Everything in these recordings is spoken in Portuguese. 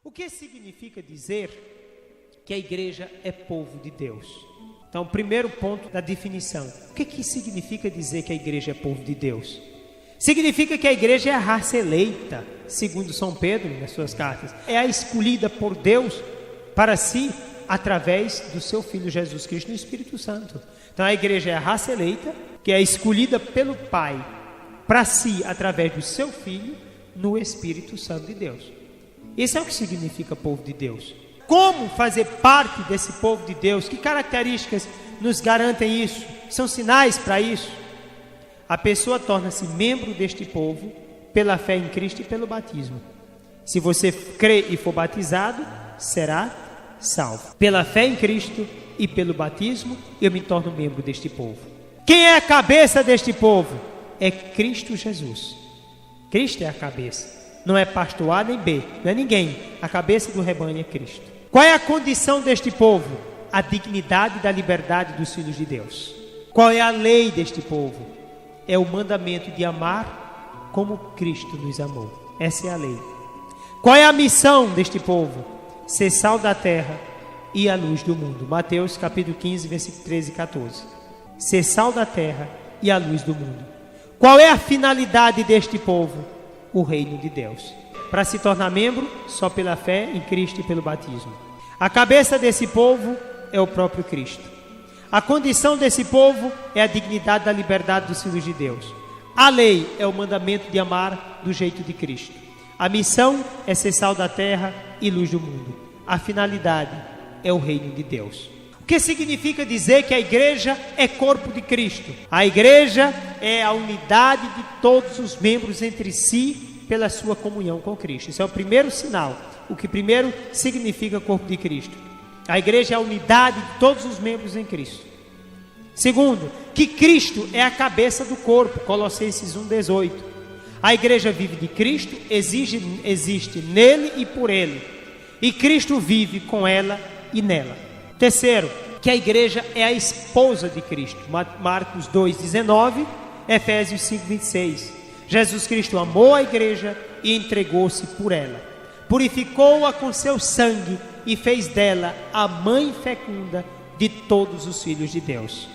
O que significa dizer que a igreja é povo de Deus? Então, o primeiro ponto da definição. O que significa dizer que a igreja é povo de Deus? Significa que a igreja é a raça eleita, segundo São Pedro, nas suas cartas. É a escolhida por Deus para si, através do seu Filho Jesus Cristo no Espírito Santo. Então, a igreja é a raça eleita, que é escolhida pelo Pai para si, através do seu Filho, no Espírito Santo de Deus. Isso é o que significa povo de Deus. Como fazer parte desse povo de Deus? Que características nos garantem isso? São sinais para isso? A pessoa torna-se membro deste povo pela fé em Cristo e pelo batismo. Se você crê e for batizado, será salvo. Pela fé em Cristo e pelo batismo, eu me torno membro deste povo. Quem é a cabeça deste povo? É Cristo Jesus. Cristo é a cabeça. Não é pastor A nem B, não é ninguém. A cabeça do rebanho é Cristo. Qual é a condição deste povo? A dignidade da liberdade dos filhos de Deus. Qual é a lei deste povo? É o mandamento de amar como Cristo nos amou. Essa é a lei. Qual é a missão deste povo? Ser sal da terra e a luz do mundo. Mateus capítulo 15, versículo 13 e 14. Ser sal da terra e a luz do mundo. Qual é a finalidade deste povo? O reino de Deus. Para se tornar membro, só pela fé em Cristo e pelo batismo. A cabeça desse povo é o próprio Cristo. A condição desse povo é a dignidade da liberdade dos filhos de Deus. A lei é o mandamento de amar do jeito de Cristo. A missão é ser sal da terra e luz do mundo. A finalidade é o reino de Deus. O que significa dizer que a igreja é corpo de Cristo? A igreja é a unidade de todos os membros entre si pela sua comunhão com Cristo. Isso é o primeiro sinal. O que primeiro significa corpo de Cristo. A igreja é a unidade de todos os membros em Cristo. Segundo, que Cristo é a cabeça do corpo. Colossenses 1,18. A igreja vive de Cristo, existe nele e por ele. E Cristo vive com ela e nela. Terceiro, que a igreja é a esposa de Cristo. Marcos 2,19, Efésios 5,26. Jesus Cristo amou a igreja e entregou-se por ela. Purificou-a com seu sangue e fez dela a mãe fecunda de todos os filhos de Deus.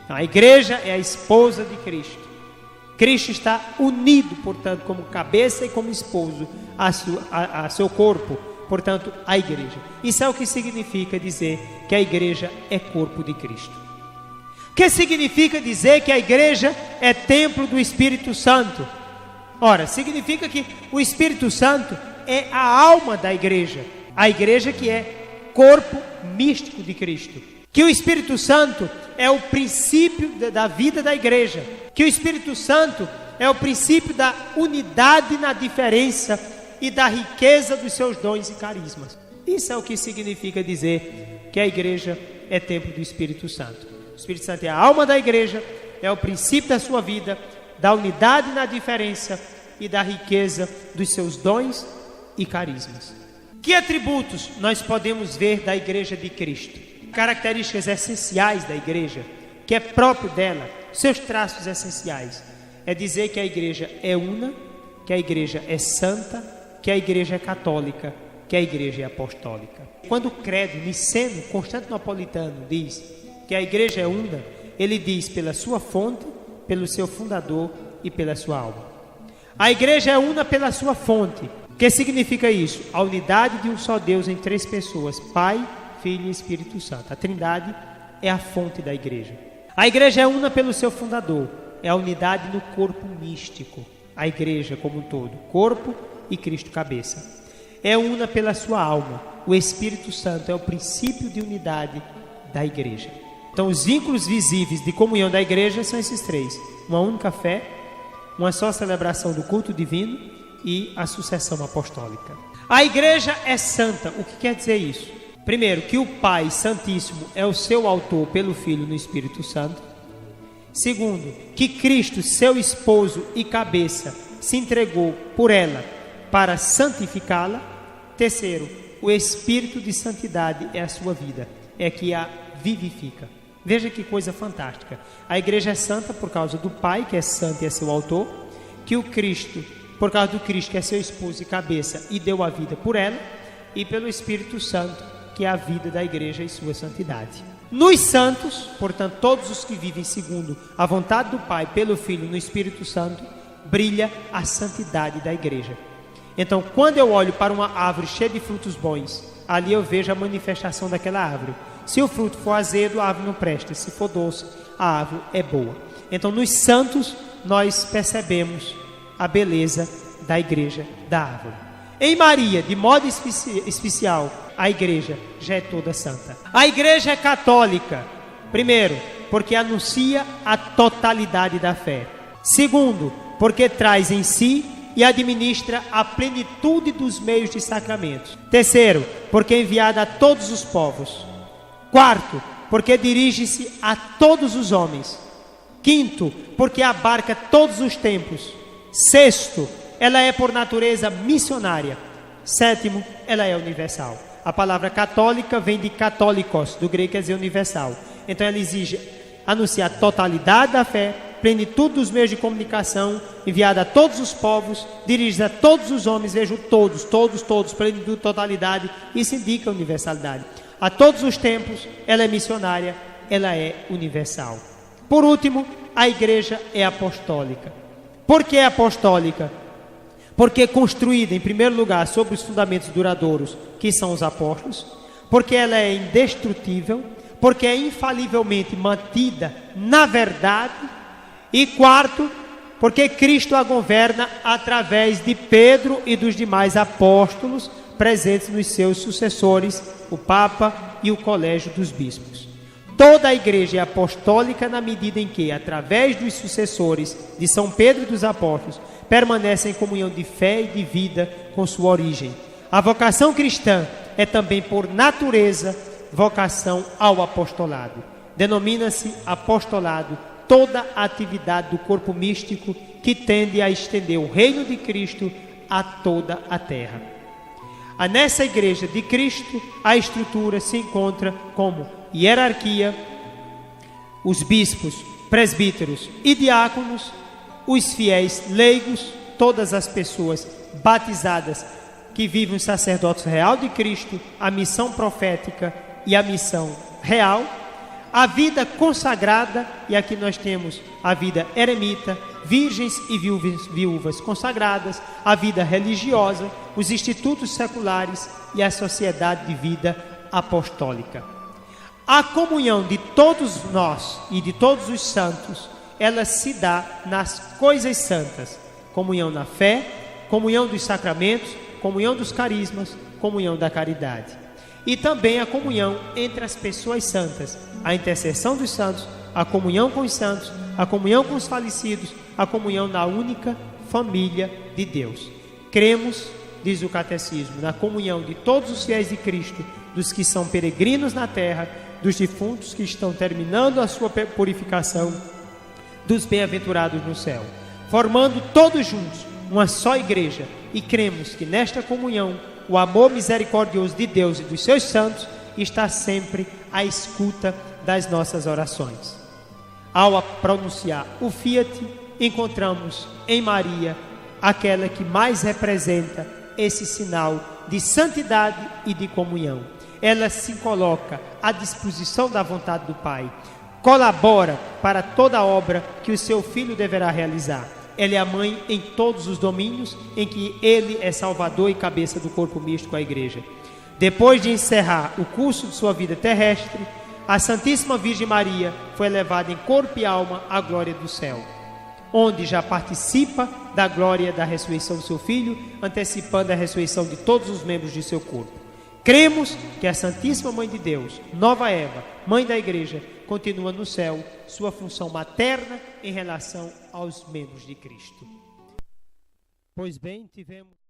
A igreja é a esposa de Cristo. Cristo está unido, portanto, como cabeça e como esposo a seu corpo, portanto, a igreja. Isso é o que significa dizer que a igreja é corpo de Cristo. O que significa dizer que a igreja é templo do Espírito Santo? Ora, significa que o Espírito Santo é a alma da igreja. A igreja que é corpo místico de Cristo. Que o Espírito Santo é o princípio da vida da igreja. Que o Espírito Santo é o princípio da unidade na diferença e da riqueza dos seus dons e carismas. Isso é o que significa dizer que a igreja é templo do Espírito Santo. O Espírito Santo é a alma da igreja, é o princípio da sua vida, da unidade na diferença e da riqueza dos seus dons e carismas. Que atributos nós podemos ver da igreja de Cristo? Características essenciais da igreja, que é próprio dela, seus traços essenciais. É dizer que a igreja é una, que a igreja é santa, que a igreja é católica, que a igreja é apostólica. Quando o credo niceno constantinopolitano diz que a igreja é una, ele diz pela sua fonte, pelo seu fundador e pela sua alma. A igreja é una pela sua fonte. O que significa isso? A unidade de um só Deus em três pessoas, Pai, Filho e Espírito Santo. A Trindade é a fonte da igreja. A igreja é una pelo seu fundador, é a unidade no corpo místico. A igreja como um todo, corpo e Cristo cabeça. É una pela sua alma. O Espírito Santo é o princípio de unidade da igreja. Então os vínculos visíveis de comunhão da igreja são esses três: uma única fé, uma só celebração do culto divino e a sucessão apostólica. A igreja é santa. O que quer dizer isso? Primeiro, que o Pai Santíssimo é o seu autor pelo Filho no Espírito Santo. Segundo, que Cristo, seu esposo e cabeça, se entregou por ela para santificá-la. Terceiro, o Espírito de santidade é a sua vida, é que a vivifica. Veja que coisa fantástica. A igreja é santa por causa do Pai, que é santo e é seu autor, que o Cristo, por causa do Cristo, que é seu esposo e cabeça, e deu a vida por ela. e pelo Espírito Santo, que é a vida da igreja e sua santidade. Nos santos, portanto, todos os que vivem segundo a vontade do Pai, pelo Filho, no Espírito Santo, brilha a santidade da igreja. Então, quando eu olho para uma árvore cheia de frutos bons, ali eu vejo a manifestação daquela árvore. Se o fruto for azedo, a árvore não presta. Se for doce, a árvore é boa. Então, nos santos, nós percebemos a beleza da igreja, da árvore. Em Maria, de modo especial, a igreja já é toda santa. A igreja é católica, primeiro, porque anuncia a totalidade da fé. Segundo, porque traz em si e administra a plenitude dos meios de sacramentos. Terceiro, porque é enviada a todos os povos. Quarto, porque dirige-se a todos os homens. Quinto, porque abarca todos os tempos. Sexto, ela é por natureza missionária. Sétimo, ela é universal. A palavra católica vem de católicos, do grego quer dizer universal. Então ela exige anunciar a totalidade da fé, plenitude dos meios de comunicação, enviada a todos os povos, dirigida a todos os homens, vejo todos, plenitude, totalidade, isso indica universalidade. A todos os tempos, ela é missionária, ela é universal. Por último, a igreja é apostólica. Por que é apostólica? Porque é construída, em primeiro lugar, sobre os fundamentos duradouros, que são os apóstolos, porque ela é indestrutível, porque é infalivelmente mantida na verdade, e quarto, porque Cristo a governa através de Pedro e dos demais apóstolos presentes nos seus sucessores, o Papa e o Colégio dos Bispos. Toda a igreja é apostólica na medida em que, através dos sucessores de São Pedro e dos apóstolos, permanece em comunhão de fé e de vida com sua origem. A vocação cristã é também, por natureza, vocação ao apostolado. Denomina-se apostolado toda a atividade do corpo místico que tende a estender o reino de Cristo a toda a terra. Nessa igreja de Cristo, a estrutura se encontra como hierarquia, os bispos, presbíteros e diáconos, os fiéis leigos, todas as pessoas batizadas que vivem o sacerdócio real de Cristo, a missão profética e a missão real, a vida consagrada, e aqui nós temos a vida eremita, virgens e viúvas consagradas, a vida religiosa, os institutos seculares e a sociedade de vida apostólica. A comunhão de todos nós e de todos os santos, ela se dá nas coisas santas: comunhão na fé, comunhão dos sacramentos, comunhão dos carismas, comunhão da caridade. E também a comunhão entre as pessoas santas, a intercessão dos santos, a comunhão com os santos, a comunhão com os falecidos, a comunhão na única família de Deus. Cremos, diz o Catecismo, na comunhão de todos os fiéis de Cristo, dos que são peregrinos na terra, dos defuntos que estão terminando a sua purificação, dos bem-aventurados no céu, formando todos juntos uma só igreja, e cremos que nesta comunhão o amor misericordioso de Deus e dos seus santos está sempre à escuta das nossas orações. Ao pronunciar o Fiat, encontramos em Maria aquela que mais representa esse sinal de santidade e de comunhão. Ela se coloca à disposição da vontade do Pai, colabora para toda a obra que o seu Filho deverá realizar. Ela é a mãe em todos os domínios em que ele é salvador e cabeça do corpo místico, a igreja. Depois de encerrar o curso de sua vida terrestre, a Santíssima Virgem Maria foi levada em corpo e alma à glória do céu, onde já participa da glória da ressurreição do seu Filho, antecipando a ressurreição de todos os membros de seu corpo. Cremos que a Santíssima Mãe de Deus, Nova Eva, Mãe da Igreja, continua no céu sua função materna em relação aos membros de Cristo. Pois bem, tivemos...